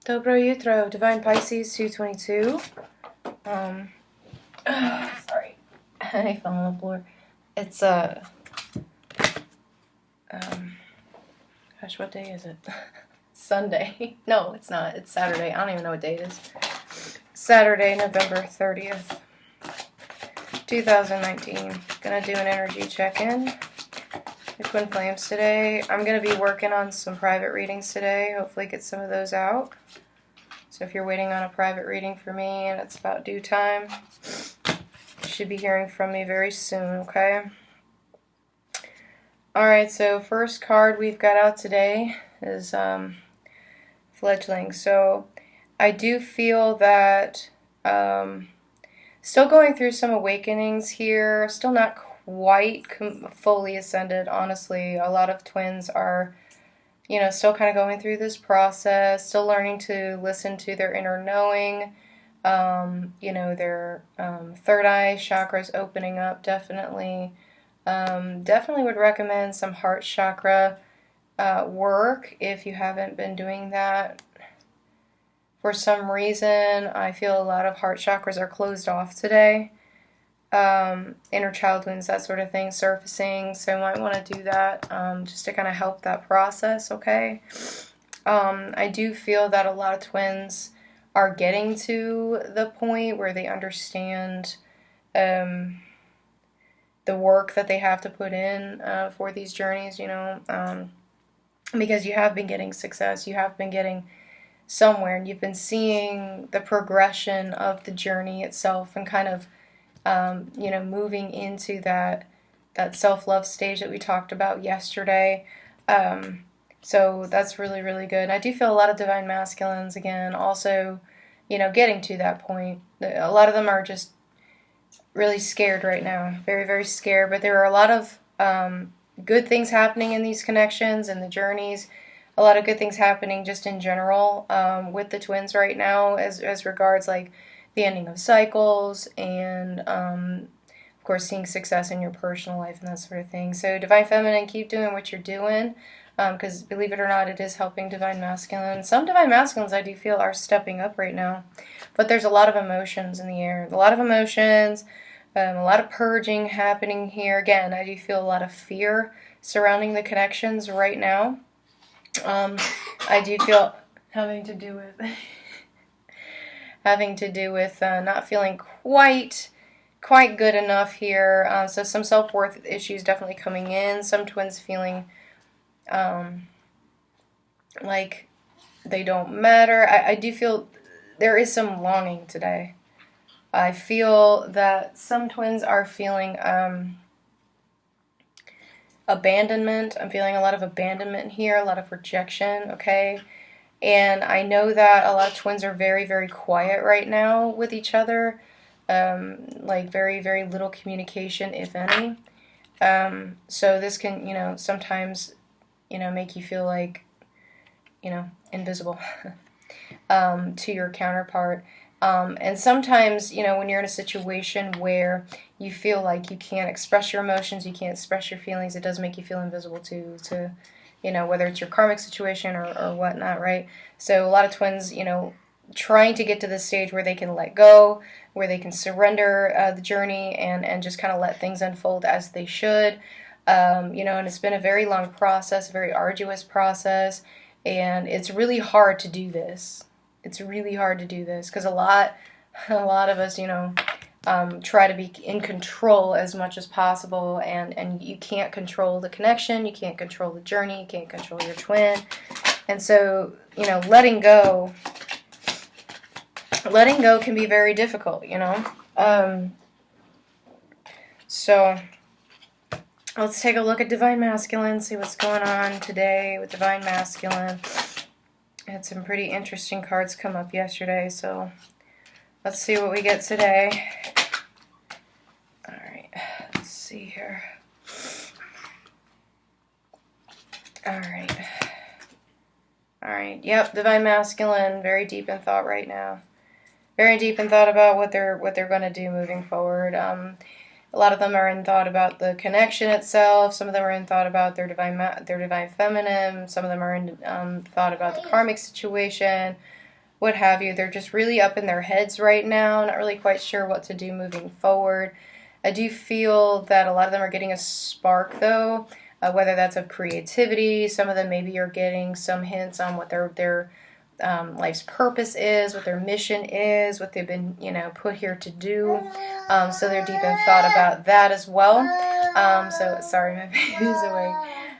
Dobro Jutro, Divine Pisces 222. Sorry, I fell on the floor. It's gosh, what day is it? Sunday. No, it's not. It's Saturday. I don't even know what day it is. Saturday, November 30th, 2019. Gonna do an energy check-in. The Twin Flames today. I'm going to be working on some private readings today. Hopefully get some of those out. So if you're waiting on a private reading for me and it's about due time, you should be hearing from me very soon, okay? Alright, so first card we've got out today is Fledgling. So I do feel that still going through some awakenings here. Still not quite fully ascended, honestly. A lot of twins are, still kind of going through this process, still learning to listen to their inner knowing, their third eye chakras opening up, definitely. Definitely would recommend some heart chakra work if you haven't been doing that. For some reason, I feel a lot of heart chakras are closed off today. Inner child wounds, that sort of thing, surfacing. So you might want to do that just to kind of help that process, okay? I do feel that a lot of twins are getting to the point where they understand the work that they have to put in for these journeys, because you have been getting success, you have been getting somewhere, and you've been seeing the progression of the journey itself and kind of moving into that self-love stage that we talked about yesterday. So that's really, really good. And I do feel a lot of divine masculines, again, also, getting to that point. A lot of them are just really scared right now. Very, very scared. But there are a lot of good things happening in these connections and the journeys. A lot of good things happening just in general with the twins right now as regards, like, the ending of cycles, and of course seeing success in your personal life and that sort of thing. So Divine Feminine, keep doing what you're doing, because believe it or not, it is helping Divine Masculine. Some Divine Masculines I do feel are stepping up right now, but there's a lot of emotions in the air. A lot of emotions, a lot of purging happening here. Again, I do feel a lot of fear surrounding the connections right now. I do feel having to do with not feeling quite good enough here. So some self-worth issues definitely coming in. Some twins feeling like they don't matter. I do feel there is some longing today. I feel that some twins are feeling abandonment. I'm feeling a lot of abandonment here, a lot of rejection, okay? And I know that a lot of twins are very, very quiet right now with each other. Like very, very little communication, if any. So this can, sometimes, make you feel like, invisible to your counterpart. And sometimes, when you're in a situation where you feel like you can't express your emotions, you can't express your feelings, it does make you feel invisible to whether it's your karmic situation or whatnot, right? So a lot of twins, trying to get to this stage where they can let go, where they can surrender the journey and just kind of let things unfold as they should. And it's been a very long process, a very arduous process, and it's really hard to do this. It's really hard to do this because a lot of us, try to be in control as much as possible, and you can't control the connection, you can't control the journey, you can't control your twin. And so, letting go can be very difficult, So let's take a look at Divine Masculine, see what's going on today with Divine Masculine. I had some pretty interesting cards come up yesterday, so let's see what we get today. Alright, let's see here. Alright, yep, Divine Masculine, very deep in thought right now. Very deep in thought about what they're going to do moving forward. A lot of them are in thought about the connection itself. Some of them are in thought about their divine feminine. Some of them are in thought about the karmic situation. what have you. They're just really up in their heads right now, not really quite sure what to do moving forward. I do feel that a lot of them are getting a spark, though, whether that's of creativity. Some of them maybe are getting some hints on what their life's purpose is, what their mission is, what they've been, put here to do. So they're deep in thought about that as well. So, sorry, my baby's awake.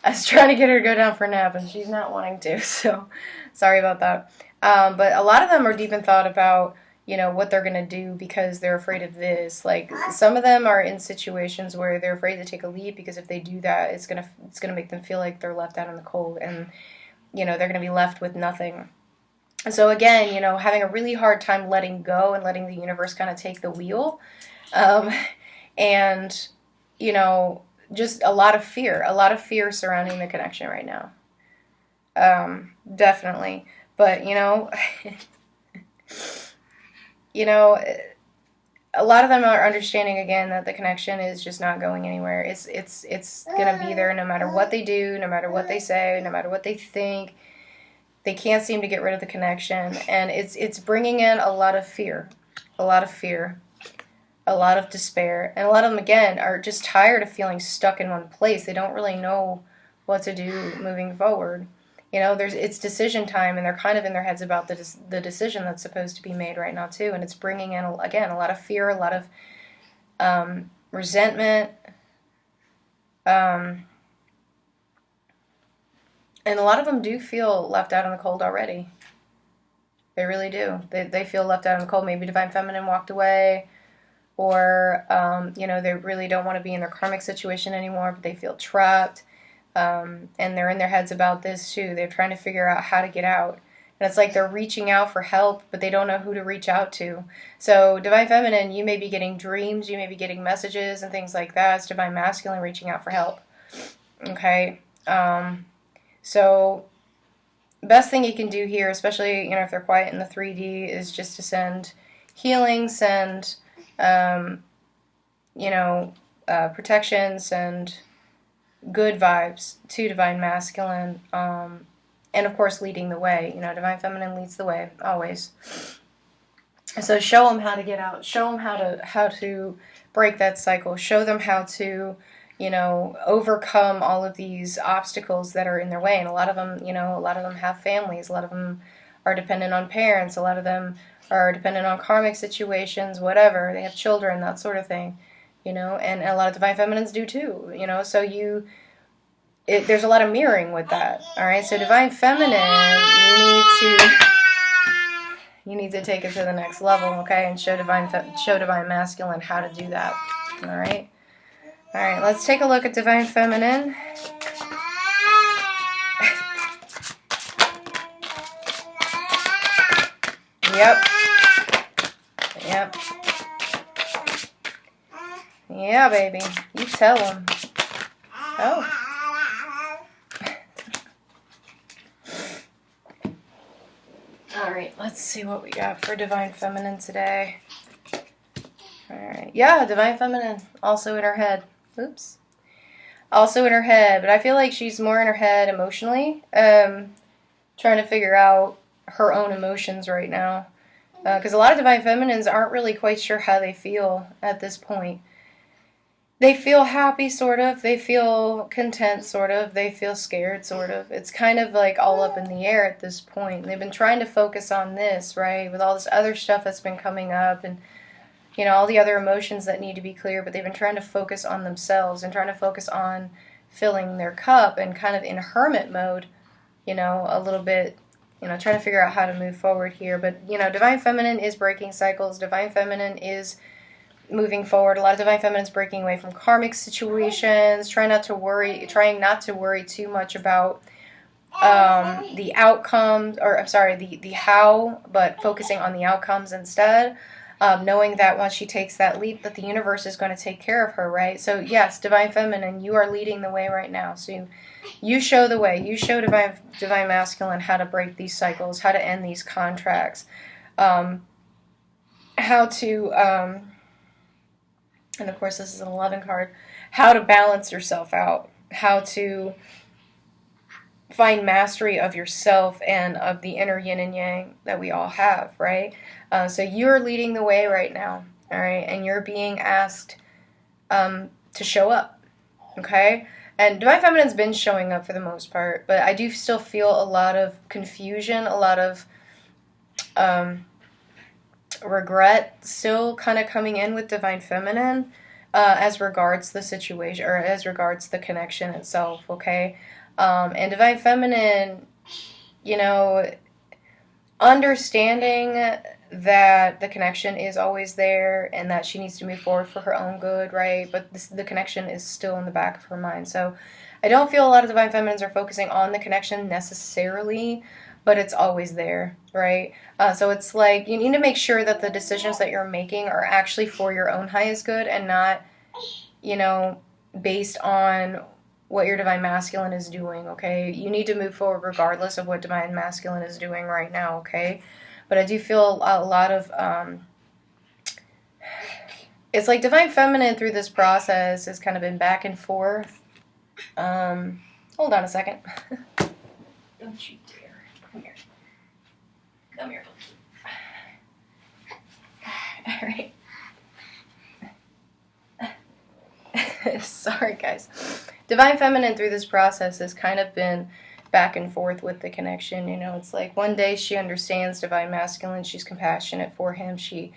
I was trying to get her to go down for a nap, and she's not wanting to, so sorry about that. But a lot of them are deep in thought about, what they're going to do because they're afraid of this. Like, some of them are in situations where they're afraid to take a leap because if they do that, it's going to make them feel like they're left out in the cold and, they're going to be left with nothing. And so again, having a really hard time letting go and letting the universe kind of take the wheel. And, just a lot of fear surrounding the connection right now. Definitely. But, a lot of them are understanding again that the connection is just not going anywhere. It's going to be there no matter what they do, no matter what they say, no matter what they think. They can't seem to get rid of the connection, and it's bringing in a lot of fear, a lot of despair, and a lot of them again are just tired of feeling stuck in one place. They don't really know what to do moving forward. It's decision time, and they're kind of in their heads about the decision that's supposed to be made right now too, and it's bringing in again a lot of fear, a lot of resentment. And a lot of them do feel left out in the cold already. They really do. They feel left out in the cold. Maybe Divine Feminine walked away, or, they really don't want to be in their karmic situation anymore, but they feel trapped. And they're in their heads about this too. They're trying to figure out how to get out. And it's like they're reaching out for help, but they don't know who to reach out to. So Divine Feminine, you may be getting dreams, you may be getting messages and things like that. It's Divine Masculine reaching out for help. Okay? So, best thing you can do here, especially, if they're quiet in the 3D, is just to send healing, send, protection, send good vibes to Divine Masculine, and of course leading the way. Divine Feminine leads the way, always. So show them how to get out. Show them how to break that cycle. Show them how to overcome all of these obstacles that are in their way. And a lot of them have families. A lot of them are dependent on parents. A lot of them are dependent on karmic situations, whatever. They have children, that sort of thing, and a lot of Divine Feminines do too, so there's a lot of mirroring with that. All right. So Divine Feminine, you need to take it to the next level. Okay. And show Divine Masculine how to do that. All right. All right, let's take a look at Divine Feminine. Yep. Yeah, baby. You tell them. Oh. All right, let's see what we got for Divine Feminine today. All right. Yeah, Divine Feminine, also in her head. Oops. Also in her head, but I feel like she's more in her head emotionally, trying to figure out her own emotions right now. Because a lot of Divine Feminines aren't really quite sure how they feel at this point. They feel happy, sort of. They feel content, sort of. They feel scared, sort of. It's kind of like all up in the air at this point. They've been trying to focus on this, right, with all this other stuff that's been coming up, and all the other emotions that need to be clear, but they've been trying to focus on themselves and trying to focus on filling their cup and kind of in hermit mode, a little bit, trying to figure out how to move forward here. But, Divine Feminine is breaking cycles. Divine Feminine is moving forward. A lot of Divine Feminine is breaking away from karmic situations, trying not to worry too much about the outcomes, or I'm sorry, the how, but focusing on the outcomes instead. Knowing that once she takes that leap, that the universe is going to take care of her, right? So yes, Divine Feminine, you are leading the way right now. So you show the way. You show Divine Masculine how to break these cycles, how to end these contracts, how to, and of course this is an 11 card, how to balance yourself out, how to find mastery of yourself and of the inner yin and yang that we all have, right? So you're leading the way right now, all right? And you're being asked to show up, okay? And Divine Feminine's been showing up for the most part, but I do still feel a lot of confusion, a lot of regret still kind of coming in with Divine Feminine as regards the situation, or as regards the connection itself, okay? And Divine Feminine, you know, understanding that the connection is always there and that she needs to move forward for her own good, right? But the connection is still in the back of her mind. So I don't feel a lot of Divine Feminines are focusing on the connection necessarily, but it's always there, right? So it's like you need to make sure that the decisions that you're making are actually for your own highest good and not, you know, based on what your Divine Masculine is doing, okay? You need to move forward regardless of what Divine Masculine is doing right now, okay? But I do feel a lot of, it's like Divine Feminine through this process has kind of been back and forth. Hold on a second. Don't you dare. Come here. Come here. All right. Sorry, guys. Divine Feminine through this process has kind of been back and forth with the connection. You know, it's like one day she understands Divine Masculine, she's compassionate for him, she,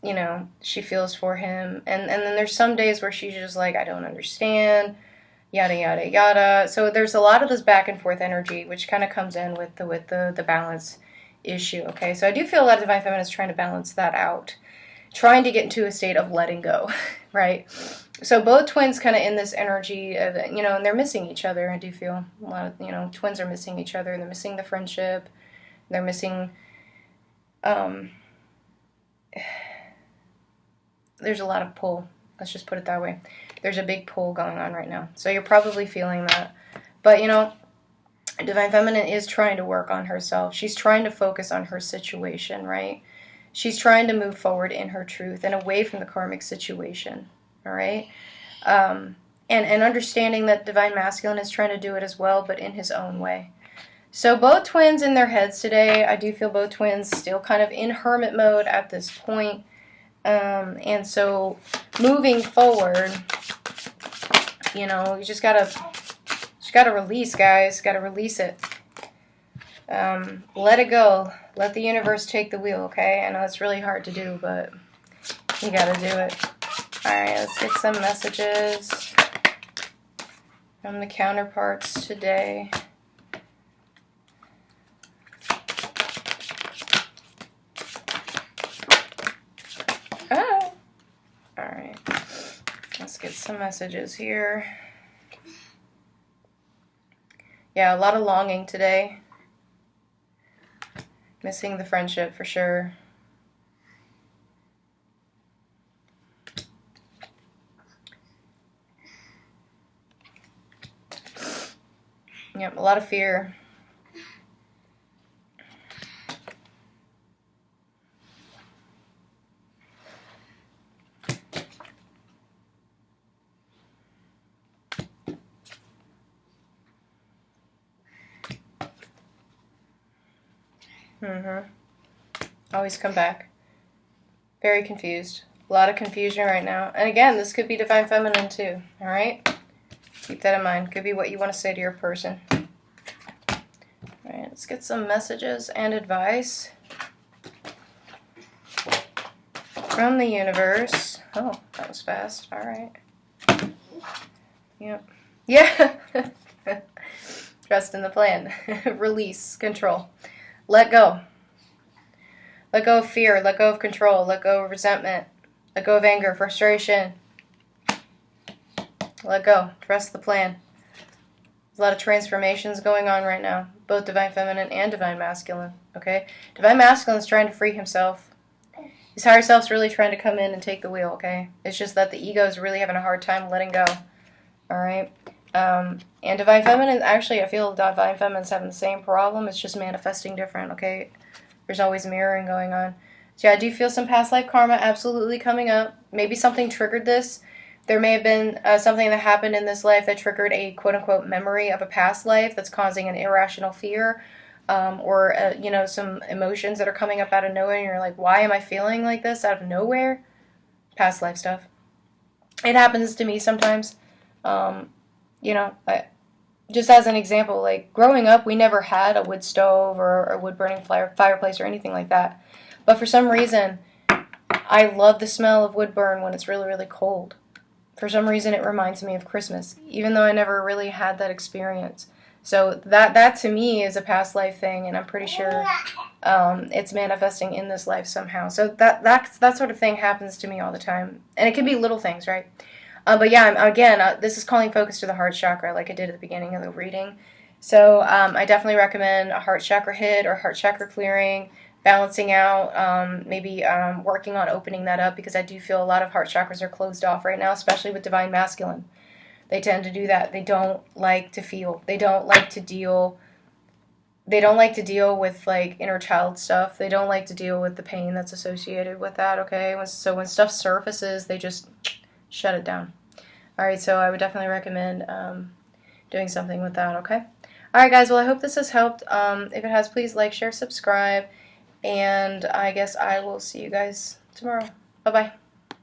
you know, she feels for him, and then there's some days where she's just like, I don't understand, yada yada yada. So there's a lot of this back and forth energy, which kind of comes in with the balance issue. Okay, so I do feel a lot of Divine Feminine is trying to balance that out, trying to get into a state of letting go, right? So both twins kind of in this energy of, you know, and they're missing each other. I do feel a lot of, you know, twins are missing each other. They're missing the friendship. They're missing, there's a lot of pull. Let's just put it that way. There's a big pull going on right now. So you're probably feeling that. But, you know, Divine Feminine is trying to work on herself. She's trying to focus on her situation, right? She's trying to move forward in her truth and away from the karmic situation. All right, and understanding that Divine Masculine is trying to do it as well, but in his own way. So both twins in their heads today. I do feel both twins still kind of in hermit mode at this point. And so moving forward, you know, you just gotta release, guys. Gotta release it. Let it go. Let the universe take the wheel. Okay, I know it's really hard to do, but you gotta do it. Alright, let's get some messages from the counterparts today. Oh! Alright, let's get some messages here. Yeah, a lot of longing today. Missing the friendship for sure. Yep, a lot of fear. Always come back. Very confused. A lot of confusion right now. And again, this could be Divine Feminine too, alright? Keep that in mind. Could be what you want to say to your person. Alright, let's get some messages and advice from the universe. Oh, that was fast. Alright. Yep. Yeah! Trust in the plan. Release. Control. Let go. Let go of fear. Let go of control. Let go of resentment. Let go of anger, frustration. Let go. Trust the plan. There's a lot of transformations going on right now. Both Divine Feminine and Divine Masculine. Okay? Divine Masculine is trying to free himself. His higher self's really trying to come in and take the wheel, okay? It's just that the ego is really having a hard time letting go. Alright? And Divine Feminine, actually, I feel Divine Feminine's having the same problem. It's just manifesting different, okay? There's always mirroring going on. So yeah, I do feel some past life karma absolutely coming up. Maybe something triggered this There may have been something that happened in this life that triggered a quote-unquote memory of a past life that's causing an irrational fear, or you know, some emotions that are coming up out of nowhere, and you're like, why am I feeling like this out of nowhere? Past life stuff. It happens to me sometimes. You know, just as an example, like growing up, we never had a wood stove or a wood-burning fireplace or anything like that. But for some reason, I love the smell of wood burn when it's really, really cold. For some reason, it reminds me of Christmas, even though I never really had that experience. So that to me is a past life thing, and I'm pretty sure it's manifesting in this life somehow. So that sort of thing happens to me all the time, and it can be little things, right? But yeah, this is calling focus to the heart chakra, like I did at the beginning of the reading. So I definitely recommend a heart chakra hit or heart chakra clearing, balancing out, maybe working on opening that up, because I do feel a lot of heart chakras are closed off right now, especially with Divine Masculine. They tend to do that. They don't like to feel. They don't like to deal. They don't like to deal with like inner child stuff. They don't like to deal with the pain that's associated with that. Okay, so when stuff surfaces, they just shut it down. All right, so I would definitely recommend doing something with that. Okay. All right, guys. Well, I hope this has helped. If it has, please like, share, subscribe. And I guess I will see you guys tomorrow. Bye-bye.